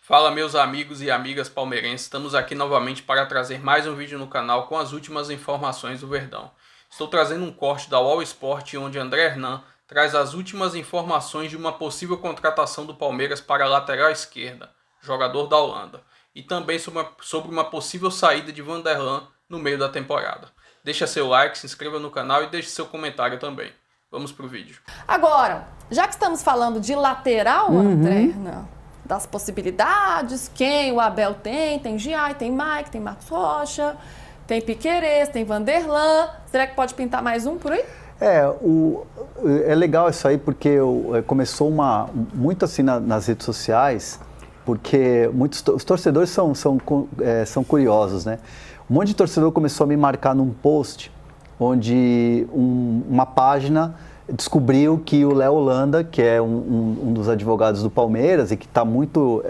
Fala meus amigos e amigas palmeirenses, estamos aqui novamente para trazer mais um vídeo no canal com as últimas informações do Verdão. Estou trazendo um corte da UOL Sport onde André Hernan traz as últimas informações de uma possível contratação do Palmeiras para a lateral esquerda, jogador da Holanda, e também sobre uma possível saída de Vanderlan no meio da temporada. Deixa seu like, se inscreva no canal e deixe seu comentário também. Vamos pro vídeo. Agora, já que estamos falando de lateral, André Hernan, das possibilidades, quem o Abel tem Giai, tem Mike, tem Marcos Rocha, tem Piquerez, tem Vanderlan. Será que pode pintar mais um por aí? É legal isso aí porque começou muito assim nas redes sociais, porque os torcedores são curiosos, né? Um monte de torcedor começou a me marcar num post onde uma página descobriu que o Léo Holanda, que é um dos advogados do Palmeiras e que está muito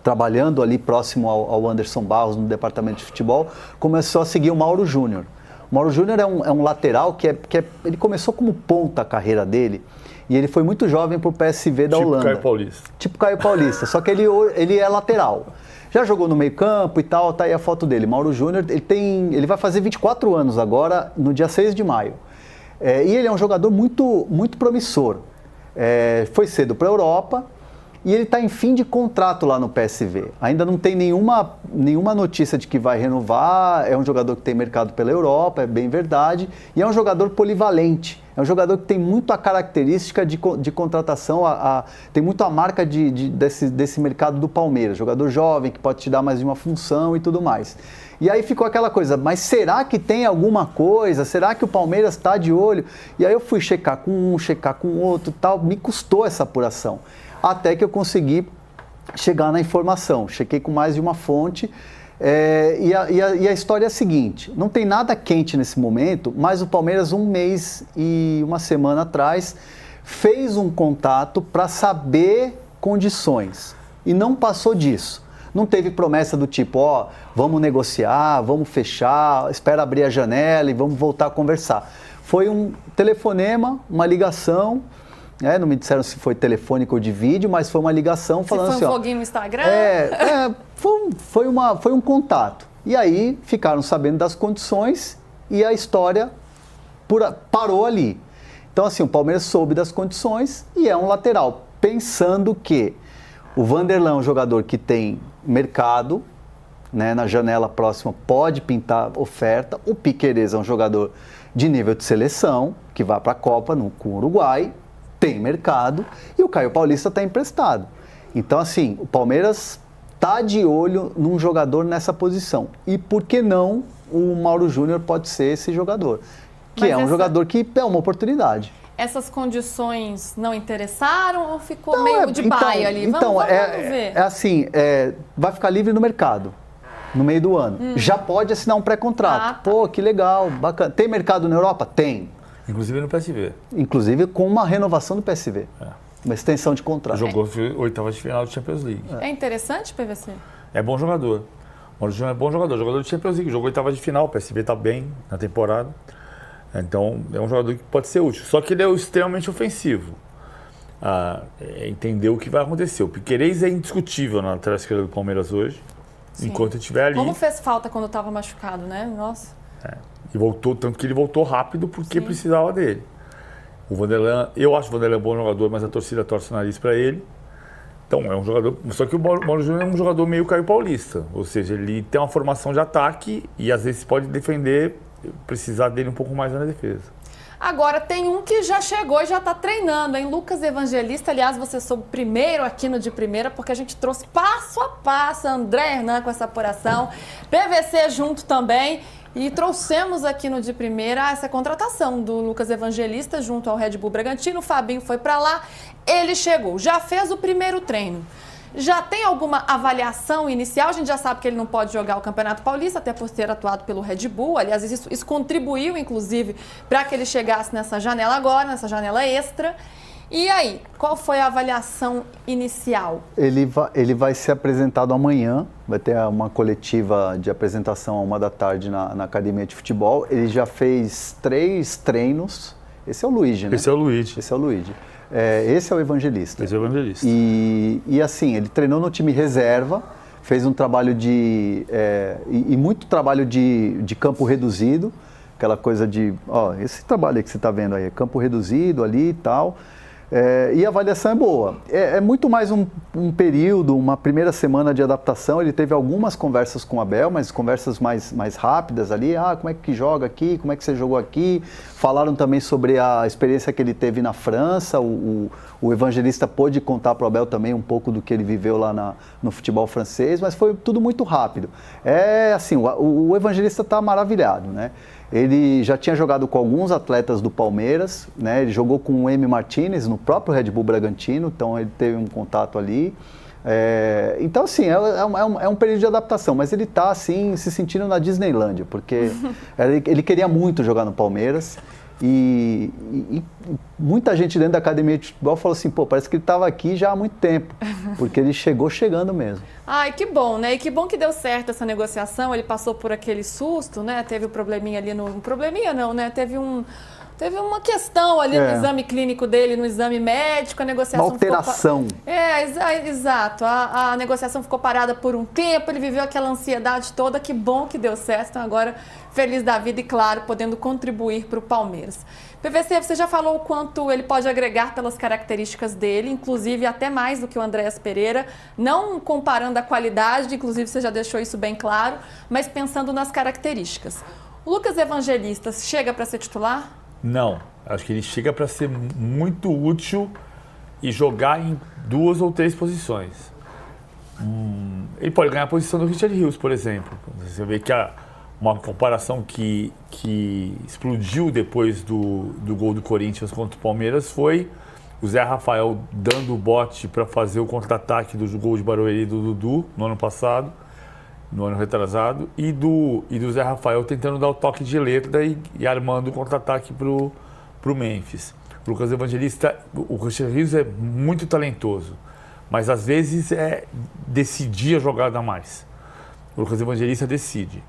trabalhando ali próximo ao Anderson Barros no departamento de futebol, começou a seguir o Mauro Júnior. O Mauro Júnior é um lateral que ele começou como ponta a carreira dele e ele foi muito jovem para o PSV da Holanda. Caio Paulista. Tipo Caio Paulista, só que ele é lateral. Já jogou no meio campo e tal, tá aí a foto dele. Mauro Júnior, ele vai fazer 24 anos agora, no dia 6 de maio. E ele é um jogador muito, muito promissor. Foi cedo para a Europa e ele está em fim de contrato lá no PSV. Ainda não tem nenhuma notícia de que vai renovar. É um jogador que tem mercado pela Europa, é bem verdade. E é um jogador polivalente. É um jogador que tem muito a característica de contratação, tem muito a marca desse mercado do Palmeiras. Jogador jovem que pode te dar mais de uma função e tudo mais. E aí ficou aquela coisa, mas será que tem alguma coisa? Será que o Palmeiras está de olho? E aí eu fui checar com um, checar com outro e tal. Me custou essa apuração. Até que eu consegui chegar na informação. Chequei com mais de uma fonte. E a história é a seguinte, não tem nada quente nesse momento, mas o Palmeiras, um mês e uma semana atrás, fez um contato para saber condições e não passou disso. Não teve promessa do tipo, vamos negociar, vamos fechar, espera abrir a janela e vamos voltar a conversar. Foi um telefonema, uma ligação. Não me disseram se foi telefônico ou de vídeo, mas foi uma ligação falando assim... Foi um foguinho no Instagram? Foi um contato. E aí ficaram sabendo das condições e a história parou ali. Então assim, o Palmeiras soube das condições e é um lateral, pensando que o Vanderlan é um jogador que tem mercado, né, na janela próxima pode pintar oferta, o Piquerez é um jogador de nível de seleção, que vai para a Copa com o Uruguai, tem mercado, e o Caio Paulista está emprestado. Então, assim, o Palmeiras está de olho num jogador nessa posição. E por que não o Mauro Júnior pode ser esse jogador? Que é um jogador que é uma oportunidade. Essas condições não interessaram ou ficou meio de baia ali? Vamos ver. Vai ficar livre no mercado, no meio do ano. Já pode assinar um pré-contrato. Tá. Pô, que legal, bacana. Tem mercado na Europa? Tem. Inclusive no PSV. Inclusive com uma renovação do PSV. Uma extensão de contrato. Jogou oitava de final do Champions League. É interessante, PVC? É bom jogador. O Mauro Júnior é bom jogador de Champions League. Jogou oitava de final, o PSV está bem na temporada. Então, é um jogador que pode ser útil. Só que ele é extremamente ofensivo. Entender o que vai acontecer. O Piquerez é indiscutível na lateral esquerda do Palmeiras hoje. Sim. Enquanto ele estiver ali. Como fez falta quando estava machucado, né? Nossa. E voltou, tanto que ele voltou rápido porque precisava dele. O Vanderlan, eu acho o Vanderlan um bom jogador, mas a torcida torce o nariz para ele. Então, é um jogador. Só que o Mauro Júnior é um jogador meio Caio Paulista. Ou seja, ele tem uma formação de ataque e às vezes pode defender, precisar dele um pouco mais na defesa. Agora, tem um que já chegou e já está treinando, hein? Lucas Evangelista. Aliás, você soube primeiro aqui no De Primeira, porque a gente trouxe passo a passo André Hernan com essa apuração, PVC junto também. E trouxemos aqui no De Primeira essa contratação do Lucas Evangelista junto ao Red Bull Bragantino. O Fabinho foi para lá, ele chegou, já fez o primeiro treino. Já tem alguma avaliação inicial? A gente já sabe que ele não pode jogar o Campeonato Paulista, até por ter atuado pelo Red Bull. Aliás, isso contribuiu, inclusive, para que ele chegasse nessa janela agora, nessa janela extra. E aí, qual foi a avaliação inicial? Ele vai ser apresentado amanhã, vai ter uma coletiva de apresentação à 13h na Academia de Futebol. Ele já fez 3 treinos. Esse é o Luigi, né? Esse é o Luigi. Esse é o Luigi. Esse é o Evangelista. Esse é o Evangelista. E assim, ele treinou no time reserva, fez um trabalho e muito trabalho de campo reduzido, aquela coisa de, esse trabalho aí que você está vendo aí, campo reduzido ali e tal. E a avaliação é boa. É muito mais um período, uma primeira semana de adaptação. Ele teve algumas conversas com o Abel, mas conversas mais rápidas ali. Como é que joga aqui? Como é que você jogou aqui? Falaram também sobre a experiência que ele teve na França. O Evangelista pôde contar para o Abel também um pouco do que ele viveu lá no futebol francês, mas foi tudo muito rápido. Assim, o Evangelista está maravilhado, né? Ele já tinha jogado com alguns atletas do Palmeiras, né? Ele jogou com o Emi Martinez no próprio Red Bull Bragantino, então ele teve um contato ali. Então, assim, é um período de adaptação, mas ele está, assim, se sentindo na Disneylândia, porque ele queria muito jogar no Palmeiras e muita gente dentro da academia de futebol falou assim, parece que ele estava aqui já há muito tempo, porque ele chegou chegando mesmo. Ai, que bom, né? E que bom que deu certo essa negociação, ele passou por aquele susto, né? Teve um probleminha ali um probleminha não, né? Teve uma questão ali no exame clínico dele, no exame médico, a negociação uma alteração. Exato. A negociação ficou parada por um tempo, ele viveu aquela ansiedade toda, que bom que deu certo, então agora feliz da vida e, claro, podendo contribuir para o Palmeiras. PVC, você já falou o quanto ele pode agregar pelas características dele, inclusive até mais do que o Andréas Pereira, não comparando a qualidade, inclusive você já deixou isso bem claro, mas pensando nas características. O Lucas Evangelista chega para ser titular? Não, acho que ele chega para ser muito útil e jogar em 2 ou 3 posições. Ele pode ganhar a posição do Richard Rios, por exemplo. Você vê que uma comparação que explodiu depois do gol do Corinthians contra o Palmeiras foi o Zé Rafael dando o bote para fazer o contra-ataque do gol de Barueri do Dudu no ano passado, no ano retrasado, e do Zé Rafael tentando dar o toque de letra e armando o contra-ataque pro Memphis. O Lucas Evangelista, o Richard Rios é muito talentoso, mas às vezes decidir a jogada a mais. O Lucas Evangelista decide.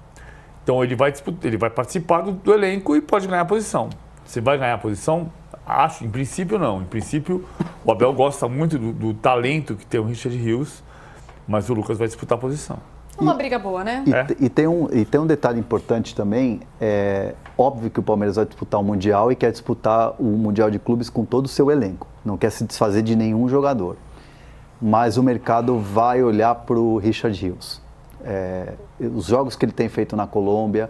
Então ele vai participar do elenco e pode ganhar a posição. Você vai ganhar a posição? Acho, em princípio não. Em princípio, o Abel gosta muito do talento que tem o Richard Rios, mas o Lucas vai disputar a posição. Uma briga boa, né? E tem um detalhe importante também, óbvio que o Palmeiras vai disputar o Mundial e quer disputar o Mundial de Clubes com todo o seu elenco, não quer se desfazer de nenhum jogador, mas o mercado vai olhar para o Richard Rios. Os jogos que ele tem feito na Colômbia,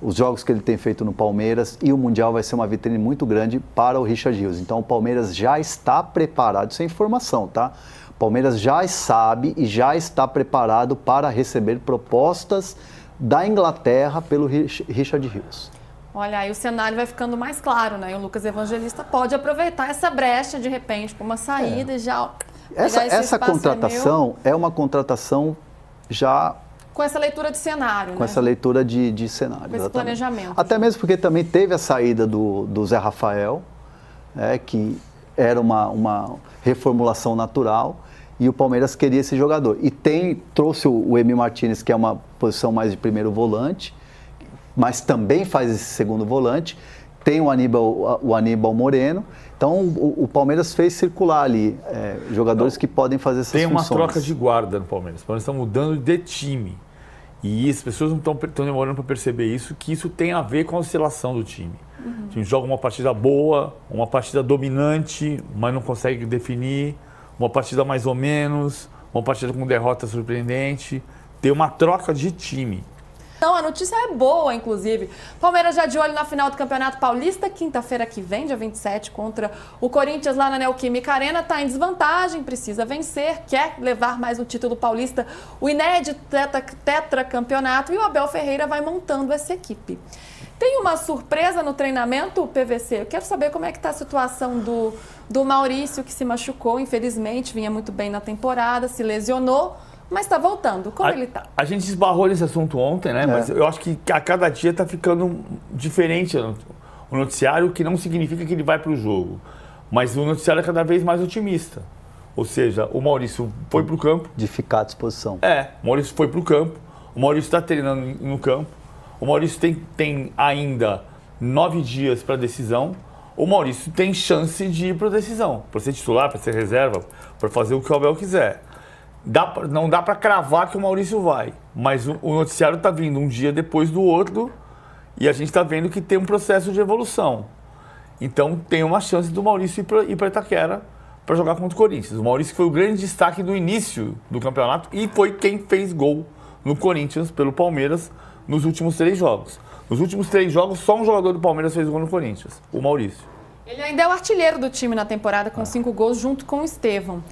os jogos que ele tem feito no Palmeiras, e o Mundial vai ser uma vitrine muito grande para o Richard Rios. Então o Palmeiras já está preparado, isso é informação, tá? O Palmeiras já sabe e já está preparado para receber propostas da Inglaterra pelo Richard Rios. Olha, aí o cenário vai ficando mais claro, né? E o Lucas Evangelista pode aproveitar essa brecha, de repente, com uma saída e já... Essa contratação é uma contratação já... Com essa leitura de cenário, Com essa leitura de cenário. Com esse planejamento. Até mesmo porque também teve a saída do Zé Rafael, que era uma reformulação natural, e o Palmeiras queria esse jogador. E trouxe o Emi Martinez, que é uma posição mais de primeiro volante, mas também faz esse segundo volante. Tem o Aníbal Moreno. Então o Palmeiras fez circular ali jogadores que podem fazer essas funções. Tem uma troca de guarda no Palmeiras. O Palmeiras está mudando de time. E as pessoas não estão demorando para perceber isso, que isso tem a ver com a oscilação do time. O time joga uma partida boa, uma partida dominante, mas não consegue definir, uma partida mais ou menos, uma partida com derrota surpreendente. Tem uma troca de time. Então, a notícia é boa, inclusive. Palmeiras já de olho na final do Campeonato Paulista, quinta-feira que vem, dia 27, contra o Corinthians lá na Neoquímica Arena. Está em desvantagem, precisa vencer, quer levar mais um título paulista, o inédito tetracampeonato, e o Abel Ferreira vai montando essa equipe. Tem uma surpresa no treinamento, PVC? Eu quero saber como é que está a situação do Maurício, que se machucou, infelizmente, vinha muito bem na temporada, se lesionou, mas está voltando. Como ele está? A gente esbarrou nesse assunto ontem, né? Mas eu acho que a cada dia está ficando diferente o noticiário, que não significa que ele vai para o jogo. Mas o noticiário é cada vez mais otimista. Ou seja, o Maurício foi para o campo. De ficar à disposição. O Maurício foi para o campo. O Maurício está treinando no campo. O Maurício tem ainda 9 dias para decisão. o Maurício tem chance de ir para a decisão, para ser titular, para ser reserva, para fazer o que o Abel quiser. Não dá para cravar que o Maurício vai, mas o noticiário está vindo um dia depois do outro e a gente está vendo que tem um processo de evolução. Então tem uma chance do Maurício ir para Itaquera para jogar contra o Corinthians. O Maurício foi o grande destaque do início do campeonato e foi quem fez gol no Corinthians pelo Palmeiras nos últimos 3 jogos. Nos últimos 3 jogos, só um jogador do Palmeiras fez gol no Corinthians, o Maurício. Ele ainda é o artilheiro do time na temporada, com 5 gols, junto com o Estevão.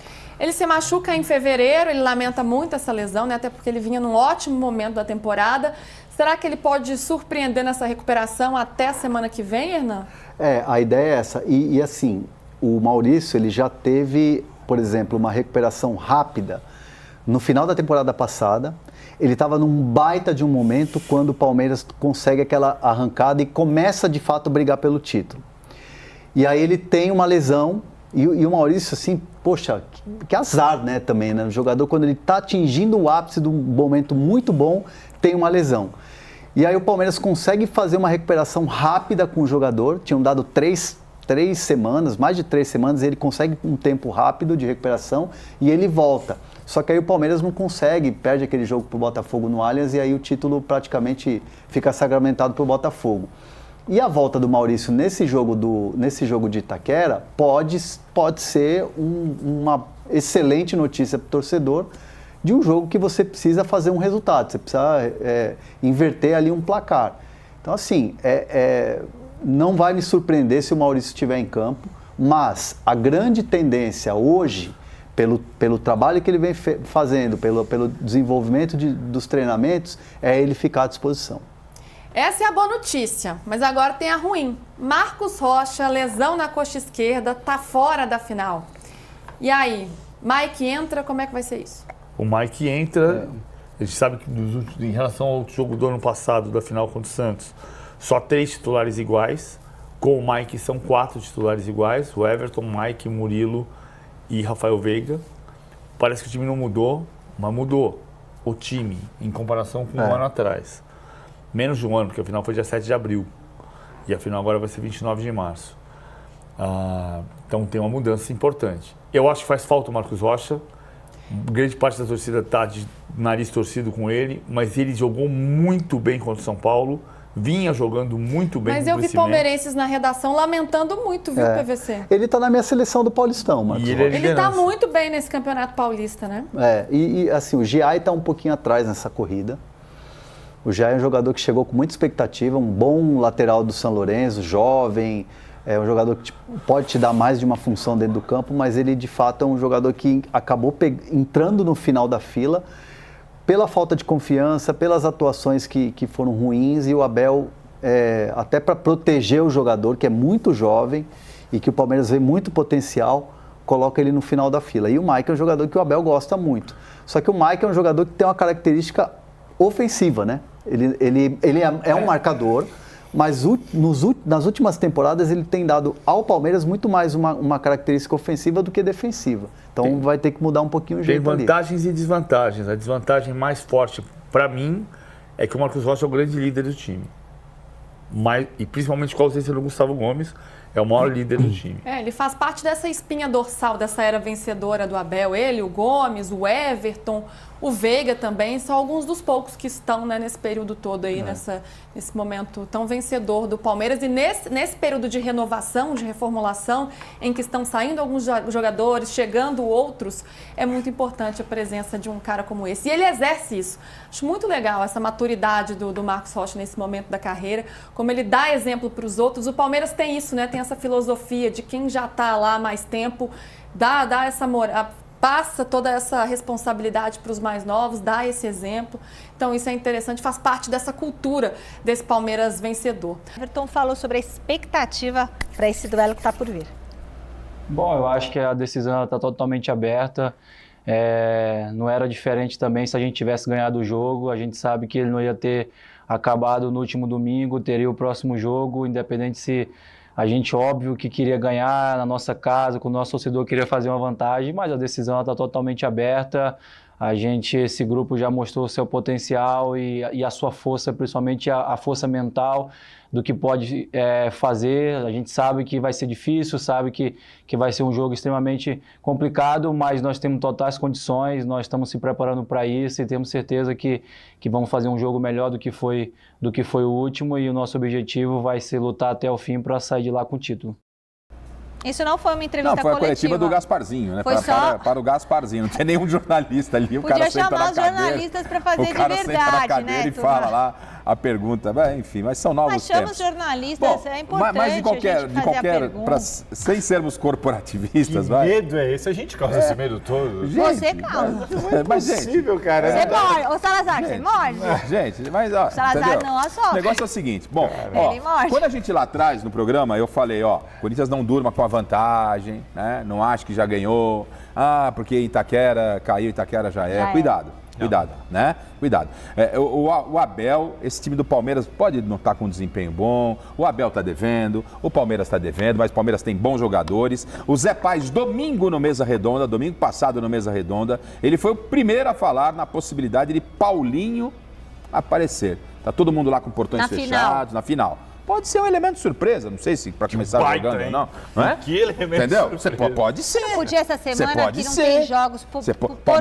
Ele se machuca em fevereiro, ele lamenta muito essa lesão, né? Até porque ele vinha num ótimo momento da temporada. Será que ele pode surpreender nessa recuperação até a semana que vem, Hernan? A ideia é essa. E assim, o Maurício, ele já teve, por exemplo, uma recuperação rápida no final da temporada passada. Ele estava num baita de um momento quando o Palmeiras consegue aquela arrancada e começa de fato a brigar pelo título. E aí ele tem uma lesão e o Maurício, assim, poxa, que azar, né, também, né? O jogador, quando ele está atingindo o ápice de um momento muito bom, tem uma lesão. E aí o Palmeiras consegue fazer uma recuperação rápida com o jogador, tinham dado 3 semanas, mais de 3 semanas, ele consegue um tempo rápido de recuperação e ele volta. Só que aí o Palmeiras não consegue, perde aquele jogo pro Botafogo no Allianz e aí o título praticamente fica sacramentado pro Botafogo. E a volta do Maurício nesse jogo de Itaquera pode ser uma excelente notícia pro torcedor de um jogo que você precisa fazer um resultado, você precisa inverter ali um placar. Então assim, não vai me surpreender se o Maurício estiver em campo, mas a grande tendência hoje, pelo trabalho que ele vem fazendo, pelo desenvolvimento dos treinamentos, é ele ficar à disposição. Essa é a boa notícia, mas agora tem a ruim. Marcos Rocha, lesão na coxa esquerda, tá fora da final. E aí, Mike entra, como é que vai ser isso? O Mike entra, a gente sabe que em relação ao jogo do ano passado, da final contra o Santos, só 3 titulares iguais. Com o Mike são 4 titulares iguais, o Everton, Mike, Murilo e Rafael Veiga. Parece que o time não mudou, mas mudou o time em comparação com um ano atrás. Menos de um ano, porque a final foi dia 7 de abril. E a final agora vai ser 29 de março. Então tem uma mudança importante. Eu acho que faz falta o Marcos Rocha. Grande parte da torcida está de nariz torcido com ele, mas ele jogou muito bem contra o São Paulo. Vinha jogando muito bem. Mas eu vi palmeirenses na redação lamentando muito, viu, PVC? Ele está na minha seleção do Paulistão, Marcos. Ele está muito bem nesse Campeonato Paulista, né? E assim, o Giai está um pouquinho atrás nessa corrida. O Giai é um jogador que chegou com muita expectativa, um bom lateral do São Lourenço, jovem, é um jogador que pode te dar mais de uma função dentro do campo, mas ele de fato é um jogador que acabou entrando no final da fila pela falta de confiança, pelas atuações que foram ruins, e o Abel, até para proteger o jogador, que é muito jovem e que o Palmeiras vê muito potencial, coloca ele no final da fila. E o Mike é um jogador que o Abel gosta muito. Só que o Mike é um jogador que tem uma característica ofensiva, né? Ele é um marcador, mas nas últimas temporadas ele tem dado ao Palmeiras muito mais uma característica ofensiva do que defensiva. Então vai ter que mudar um pouquinho o jeito ali. Tem vantagens e desvantagens. A desvantagem mais forte para mim é que o Marcos Rocha é o grande líder do time. E principalmente com a ausência do Gustavo Gomes, é o maior líder do time. Ele faz parte dessa espinha dorsal, dessa era vencedora do Abel. Ele, o Gomes, o Everton, o Veiga também, são alguns dos poucos que estão, né, nesse período todo aí, nesse momento tão vencedor do Palmeiras. E nesse período de renovação, de reformulação, em que estão saindo alguns jogadores, chegando outros, é muito importante a presença de um cara como esse. E ele exerce isso. Acho muito legal essa maturidade do Marcos Rocha nesse momento da carreira, como ele dá exemplo para os outros. O Palmeiras tem isso, né? Tem essa filosofia de quem já está lá há mais tempo, dá essa moral, passa toda essa responsabilidade para os mais novos, dá esse exemplo. Então isso é interessante, faz parte dessa cultura desse Palmeiras vencedor. Everton falou sobre a expectativa para esse duelo que está por vir. Bom, eu acho que a decisão está totalmente aberta. Não era diferente também se a gente tivesse ganhado o jogo. A gente sabe que ele não ia ter acabado no último domingo, teria o próximo jogo, independente se a gente, óbvio, que queria ganhar na nossa casa, com o nosso torcedor queria fazer uma vantagem, mas a decisão está totalmente aberta. Esse grupo já mostrou o seu potencial e a sua força, principalmente a força mental do que pode fazer. A gente sabe que vai ser difícil, sabe que vai ser um jogo extremamente complicado, mas nós temos totais condições, nós estamos se preparando para isso e temos certeza que vamos fazer um jogo melhor do que foi o último, e o nosso objetivo vai ser lutar até o fim para sair de lá com o título. Isso não foi uma entrevista Não, foi a coletiva do Gasparzinho, né? Foi só... para o Gasparzinho. Não tem nenhum jornalista ali. O Podia cara senta chamar na os cadeira, jornalistas para fazer de o cara senta na verdade, cadeira né, e fala turma? lá a pergunta. Enfim, mas são novos Mas chama tempos. os jornalistas, Bom, é importante mas a gente fazer a pergunta. sem sermos corporativistas, Que vai. medo é esse? A gente causa esse medo todo. Você calma. Mas, gente, Possível, cara. Você morde. Ô, Salazar, você morde? gente, mas ó, Salazar entendeu? não assopra. O negócio é o seguinte, bom, Ele morde. quando a gente lá atrás no programa, eu falei, ó, Corinthians não durma com a vantagem, né? Não acho que já ganhou. Porque Itaquera caiu, Itaquera já é. Já é. Cuidado, né? Cuidado. O Abel, esse time do Palmeiras pode não estar com um desempenho bom, o Abel tá devendo, o Palmeiras tá devendo, mas o Palmeiras tem bons jogadores. O Zé Paes, domingo passado no Mesa Redonda, ele foi o primeiro a falar na possibilidade de Paulinho aparecer. Tá todo mundo lá com portões fechados, na final. Pode ser um elemento surpresa, não sei se para começar jogando ou não. Não é? Que elemento Entendeu? surpresa. Você pode ser. Podia essa semana pode que não ser. tem jogos, pôr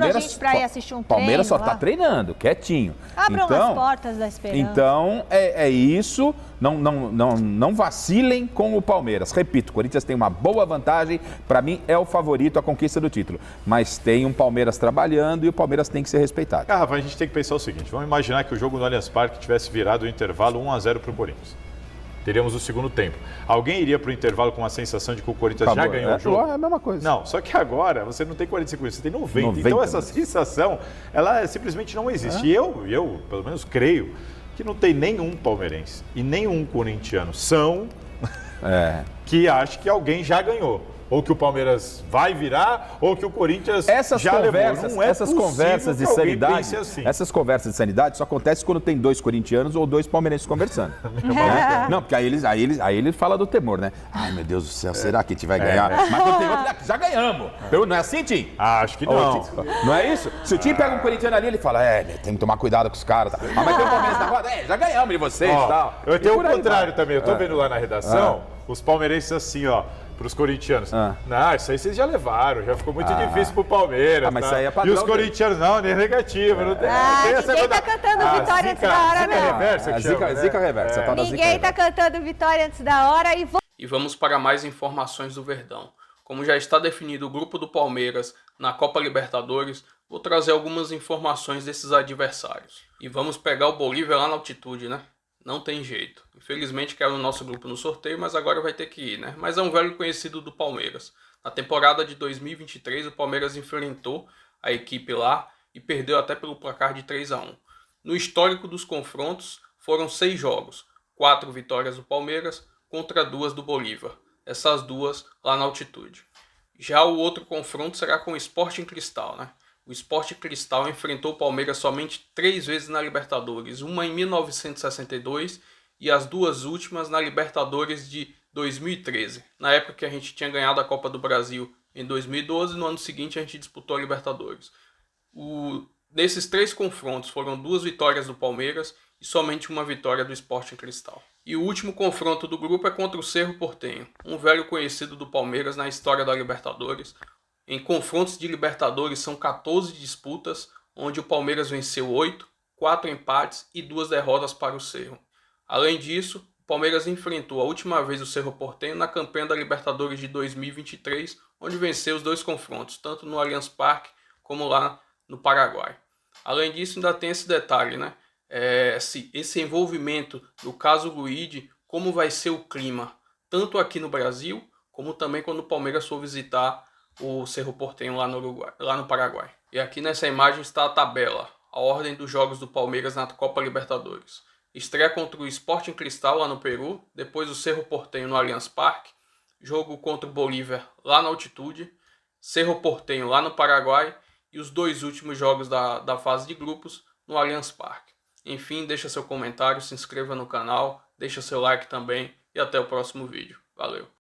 a gente pra ir assistir um treino. Palmeiras só lá. tá treinando, quietinho. Abram então, as portas da esperança. Então, é isso. Não vacilem com o Palmeiras. Repito, o Corinthians tem uma boa vantagem. Para mim, é o favorito à conquista do título. Mas tem um Palmeiras trabalhando e o Palmeiras tem que ser respeitado. Rafa, a gente tem que pensar o seguinte. Vamos imaginar que o jogo no Allianz Parque tivesse virado o intervalo 1-0 para o Corinthians. Teríamos o segundo tempo. Alguém iria para o intervalo com a sensação de que o Corinthians já ganhou o jogo? É a mesma coisa. Não, só que agora você não tem 45 minutos, você tem 90. Então essa sensação, ela simplesmente não existe. E eu, pelo menos, creio que não tem nenhum palmeirense e nenhum corintiano que acha que alguém já ganhou. Ou que o Palmeiras vai virar, ou que o Corinthians já levou. Não é essas conversas de que alguém sanidade, pense assim. essas conversas de sanidade só acontecem quando tem dois corintianos ou dois palmeirenses conversando. Né? Não, porque aí ele fala do temor, né? Ai, meu Deus do céu, será que a gente vai ganhar? Mas quando tem outro, já ganhamos. Não é assim, Tim? Acho que não. Não é isso? Se o Tim pega um corintiano ali, ele fala, tem que tomar cuidado com os caras. Tá? Mas tem um Palmeiras na roda, já ganhamos de vocês e tal. Eu tenho o por aí contrário vai. também. Eu tô vendo lá na redação, os palmeirenses assim, ó. Para os corintianos. Não, isso aí vocês já levaram, já ficou muito difícil pro Palmeiras. Mas tá? isso aí é padrão. E os corintianos, não, nem negativo. Não tem, Ninguém tá cantando vitória antes da hora, zica não. reversa que chama, né? Zica reversa. Tá na zica Ninguém tá reversa. cantando vitória antes da hora E vamos para mais informações do Verdão. Como já está definido o grupo do Palmeiras na Copa Libertadores, vou trazer algumas informações desses adversários. E vamos pegar o Bolívia lá na altitude, né? Não tem jeito. Infelizmente caiu no nosso grupo no sorteio, mas agora vai ter que ir, né? Mas é um velho conhecido do Palmeiras. Na temporada de 2023, o Palmeiras enfrentou a equipe lá e perdeu até pelo placar de 3-1. No histórico dos confrontos, foram 6 jogos. 4 vitórias do Palmeiras contra 2 do Bolívar. Essas 2 lá na altitude. Já o outro confronto será com o Sporting Cristal, né? O Sporting Cristal enfrentou o Palmeiras somente 3 vezes na Libertadores, uma em 1962 e as 2 últimas na Libertadores de 2013. Na época que a gente tinha ganhado a Copa do Brasil em 2012, no ano seguinte a gente disputou a Libertadores. Nesses 3 confrontos foram 2 vitórias do Palmeiras e somente uma vitória do Sporting Cristal. E o último confronto do grupo é contra o Cerro Porteño, um velho conhecido do Palmeiras na história da Libertadores. Em confrontos de Libertadores são 14 disputas, onde o Palmeiras venceu 8, 4 empates e 2 derrotas para o Cerro. Além disso, o Palmeiras enfrentou a última vez o Cerro Porteño na campanha da Libertadores de 2023, onde venceu os 2 confrontos, tanto no Allianz Parque como lá no Paraguai. Além disso, ainda tem esse detalhe, né? Esse envolvimento do caso Luigi, como vai ser o clima, tanto aqui no Brasil, como também quando o Palmeiras for visitar o Cerro Porteño lá no Paraguai. E aqui nessa imagem está a tabela, a ordem dos jogos do Palmeiras na Copa Libertadores. Estreia contra o Sporting Cristal lá no Peru, depois o Cerro Porteño no Allianz Parque, jogo contra o Bolívia lá na altitude, Cerro Porteño lá no Paraguai e os 2 últimos jogos da fase de grupos no Allianz Parque. Enfim, deixa seu comentário, se inscreva no canal, deixa seu like também e até o próximo vídeo. Valeu!